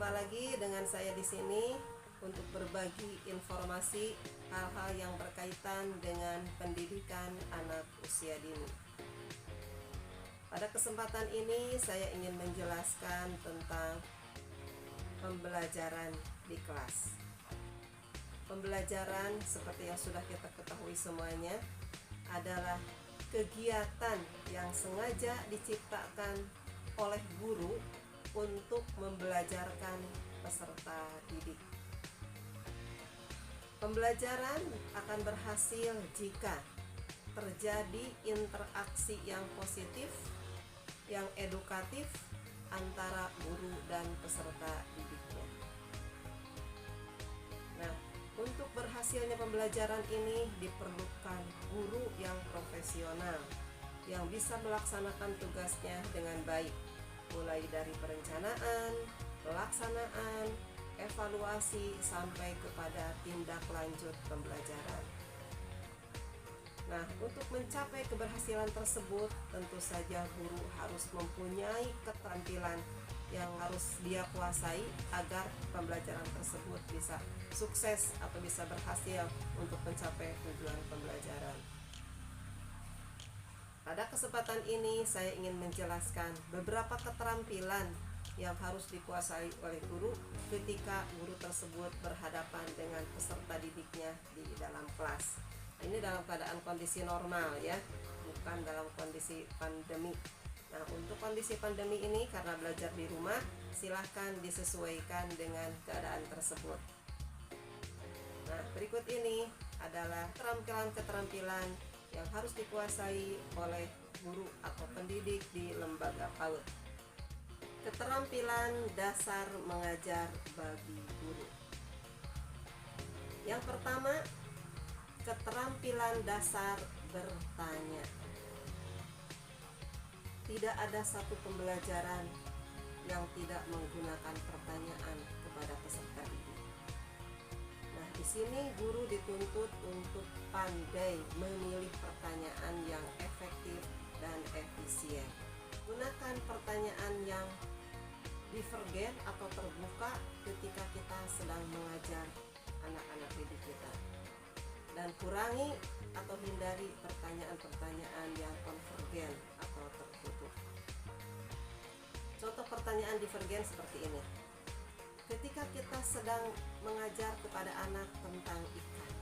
Jumpa lagi dengan saya di sini untuk berbagi informasi hal-hal yang berkaitan dengan pendidikan anak usia dini. Pada kesempatan ini saya ingin menjelaskan tentang pembelajaran di kelas. Pembelajaran seperti yang sudah kita ketahui semuanya adalah kegiatan yang sengaja diciptakan oleh guru untuk membelajarkan peserta didik. Pembelajaran akan berhasil jika terjadi interaksi yang positif, yang edukatif antara guru dan peserta didiknya. Nah, untuk berhasilnya pembelajaran ini diperlukan guru yang profesional yang bisa melaksanakan tugasnya dengan baik, mulai dari perencanaan, pelaksanaan, evaluasi, sampai kepada tindak lanjut pembelajaran. Nah, untuk mencapai keberhasilan tersebut, tentu saja guru harus mempunyai keterampilan yang harus dia kuasai agar pembelajaran tersebut bisa sukses atau bisa berhasil untuk mencapai tujuan pembelajaran. Pada kesempatan ini saya ingin menjelaskan beberapa keterampilan yang harus dikuasai oleh guru ketika guru tersebut berhadapan dengan peserta didiknya di dalam kelas. Ini dalam keadaan kondisi normal ya, bukan dalam kondisi pandemi. Nah, untuk kondisi pandemi ini karena belajar di rumah, silahkan disesuaikan dengan keadaan tersebut. Nah, berikut ini adalah keterampilan yang harus dikuasai oleh guru atau pendidik di lembaga PAUD. Keterampilan dasar mengajar bagi guru. Yang pertama, keterampilan dasar bertanya. Tidak ada satu pembelajaran yang tidak menggunakan pertanyaan kepada peserta didik. Nah, di sini guru dituntut untuk pandai memilih pertanyaan yang efektif dan efisien. Gunakan pertanyaan yang divergen atau terbuka ketika kita sedang mengajar anak-anak didik kita. Dan kurangi atau hindari pertanyaan-pertanyaan yang konvergen atau tertutup. Contoh pertanyaan divergen seperti ini. Ketika kita sedang mengajar kepada anak tentang ikan,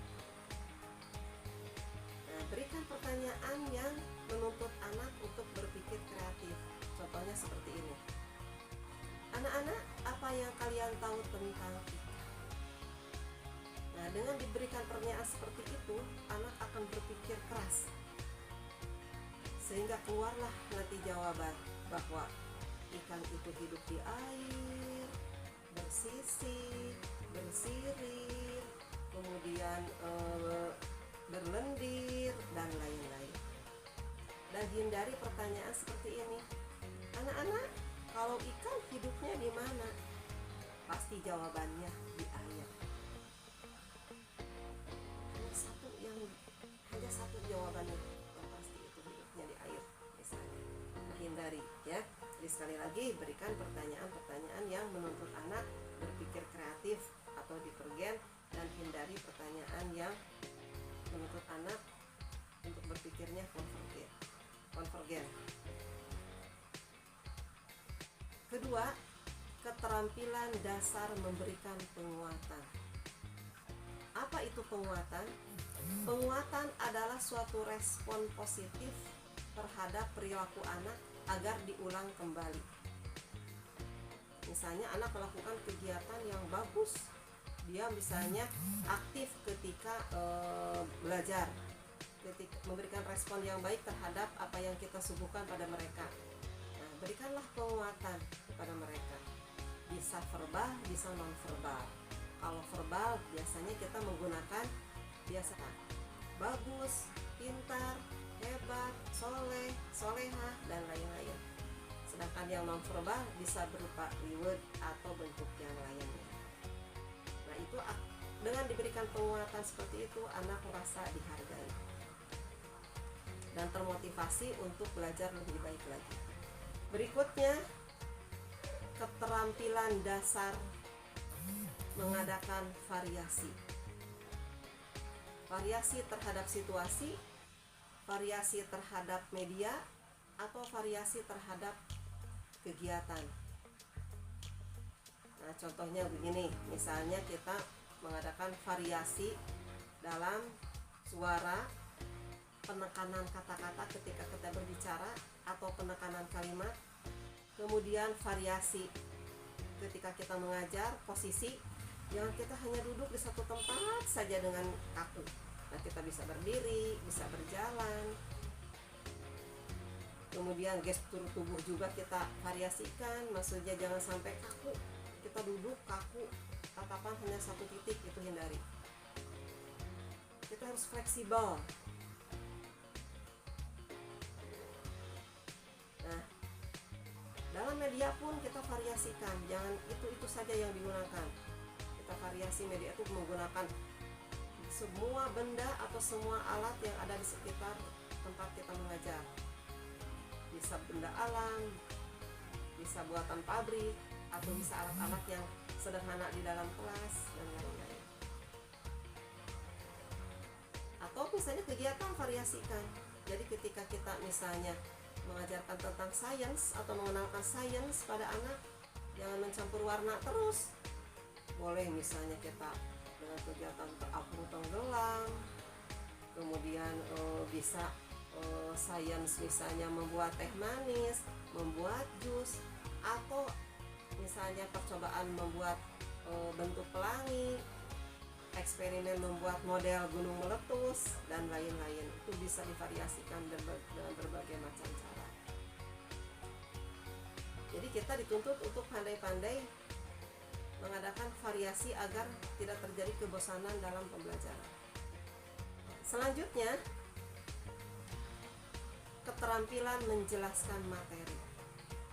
nah, berikan pertanyaan yang menuntut anak untuk berpikir kreatif. Contohnya seperti ini. Anak-anak, apa yang kalian tahu tentang ikan? Nah, dengan diberikan pertanyaan seperti itu, anak akan berpikir keras. Sehingga keluarlah nanti jawaban bahwa ikan itu hidup di air, bersisik, bersirip, kemudian berlendir, dan lain-lain. Dan hindari pertanyaan seperti ini. Anak-anak, kalau ikan hidupnya di mana? Pasti jawabannya di air. Hanya satu jawabannya yang pasti itu hidupnya di air, misalnya. Hindari ya. Jadi sekali lagi, berikan pertanyaan-pertanyaan yang menuntut anak berpikir kreatif atau divergen, dan hindari pertanyaan yang menuntut anak untuk berpikirnya konvergen. Kedua, keterampilan dasar memberikan penguatan. Apa itu penguatan? Penguatan adalah suatu respon positif terhadap perilaku anak agar diulang kembali. Misalnya anak melakukan kegiatan yang bagus, dia misalnya aktif ketika belajar, ketika memberikan respon yang baik terhadap apa yang kita suguhkan pada mereka. Nah, berikanlah penguatan kepada mereka. Bisa verbal, bisa non verbal. Kalau verbal biasanya kita menggunakan bagus, pintar, hebat, soleh, soleha, dan lain-lain. Sedangkan yang non verbal bisa berupa reward atau bentuk yang lainnya. Nah, itu dengan diberikan penguatan seperti itu, anak merasa dihargai dan termotivasi untuk belajar lebih baik lagi. Berikutnya, keterampilan dasar mengadakan variasi. Variasi terhadap situasi, variasi terhadap media, atau variasi terhadap kegiatan. Nah, contohnya begini, misalnya kita mengadakan variasi dalam suara, penekanan kata-kata ketika kita berbicara atau penekanan kalimat, kemudian variasi ketika kita mengajar, posisi, jangan kita hanya duduk di satu tempat saja dengan kaku. Nah, kita bisa berdiri, bisa berjalan. Kemudian gestur tubuh juga kita variasikan, maksudnya jangan sampai kaku. Kita duduk kaku, tatapan hanya satu titik, itu hindari. Kita harus fleksibel. Nah, dalam media pun kita variasikan, jangan itu saja yang digunakan. Kita variasi media itu menggunakan semua benda atau semua alat yang ada di sekitar tempat kita mengajar. Bisa benda alam, bisa buatan pabrik, atau bisa alat-alat yang sederhana di dalam kelas dan lain-lain. Atau misalnya kegiatan variasikan. Jadi ketika kita misalnya mengajarkan tentang sains atau mengenalkan sains pada anak, jangan mencampur warna terus. Boleh misalnya kita dengan kegiatan terapung tenggelam, kemudian bisa sains misalnya membuat teh manis, membuat jus, atau misalnya percobaan membuat bentuk pelangi, eksperimen membuat model gunung meletus, dan lain-lain. Itu bisa divariasikan dengan berbagai macam cara. Jadi kita dituntut untuk pandai-pandai mengadakan variasi agar tidak terjadi kebosanan dalam pembelajaran. Selanjutnya, keterampilan menjelaskan materi.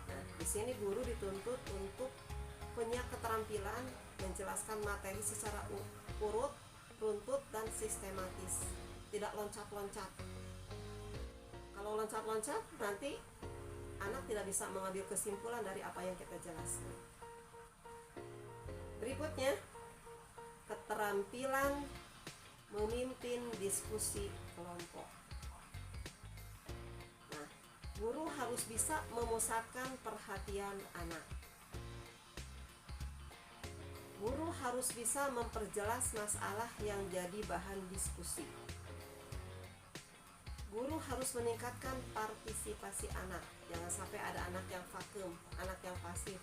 Nah, di sini guru dituntut untuk punya keterampilan menjelaskan materi secara urut, runtut, dan sistematis. Tidak loncat-loncat. Kalau loncat-loncat, nanti anak tidak bisa mengambil kesimpulan dari apa yang kita jelaskan. Berikutnya, keterampilan memimpin diskusi kelompok. Nah, guru harus bisa memusatkan perhatian anak. Guru harus bisa memperjelas masalah yang jadi bahan diskusi. Guru harus meningkatkan partisipasi anak. Jangan sampai ada anak yang vakum, anak yang pasif.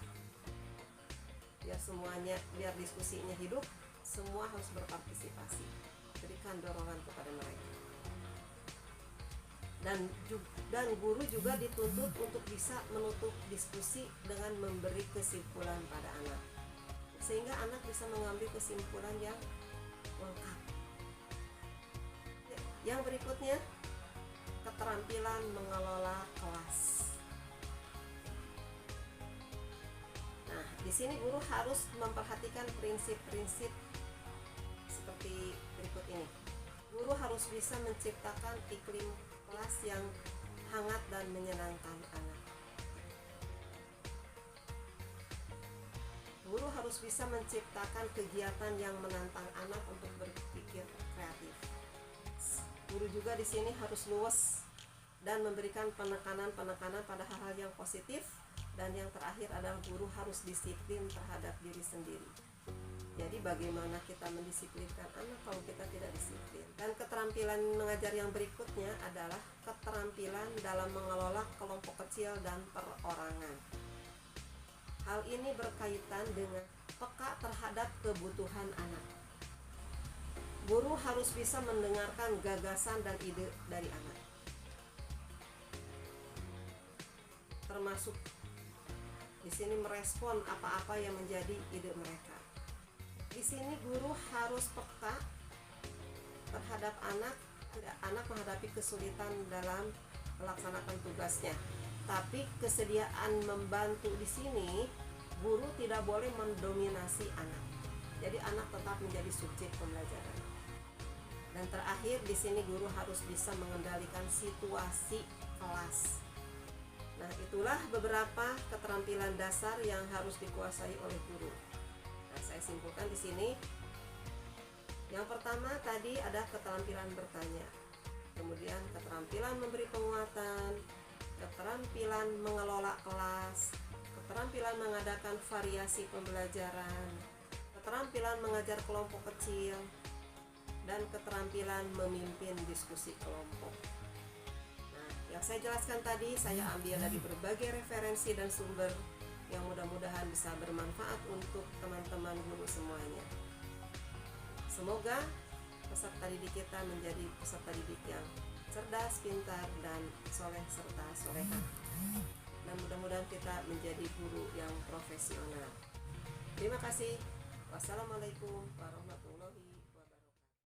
Biar diskusinya hidup, semua harus berpartisipasi. Berikan dorongan kepada mereka. Dan guru juga dituntut untuk bisa menutup diskusi dengan memberi kesimpulan pada anak, sehingga anak bisa mengambil kesimpulan yang lengkap. Yang berikutnya, keterampilan mengelola kelas. Nah, di sini guru harus memperhatikan prinsip-prinsip seperti berikut ini. Guru harus bisa menciptakan iklim kelas yang hangat dan menyenangkan anak. Guru harus bisa menciptakan kegiatan yang menantang anak untuk berpikir kreatif. Guru juga di sini harus luwes dan memberikan penekanan pada hal-hal yang positif. Dan yang terakhir adalah guru harus disiplin terhadap diri sendiri. Jadi bagaimana kita mendisiplinkan anak kalau kita tidak disiplin. Dan keterampilan mengajar yang berikutnya adalah keterampilan dalam mengelola kelompok kecil dan perorangan. Hal ini berkaitan dengan peka terhadap kebutuhan anak. Guru harus bisa mendengarkan gagasan dan ide dari anak, termasuk di sini merespon apa-apa yang menjadi ide mereka. Di sini guru harus peka terhadap anak menghadapi kesulitan dalam melaksanakan tugasnya. Tapi kesediaan membantu di sini, guru tidak boleh mendominasi anak. Jadi anak tetap menjadi subjek pembelajaran. Dan terakhir di sini guru harus bisa mengendalikan situasi kelas. Nah, itulah beberapa keterampilan dasar yang harus dikuasai oleh guru. Nah, saya simpulkan di sini. Yang pertama tadi ada keterampilan bertanya, kemudian keterampilan memberi penguatan, keterampilan mengelola kelas, keterampilan mengadakan variasi pembelajaran, keterampilan mengajar kelompok kecil, dan keterampilan memimpin diskusi kelompok. Nah, yang saya jelaskan tadi saya ambil dari berbagai referensi dan sumber yang mudah-mudahan bisa bermanfaat untuk teman-teman guru semuanya. Semoga peserta didik kita menjadi peserta didik yang cerdas, pintar, dan soleh serta soleha. Dan mudah-mudahan kita menjadi guru yang profesional. Terima kasih. Wassalamualaikum warahmatullahi wabarakatuh.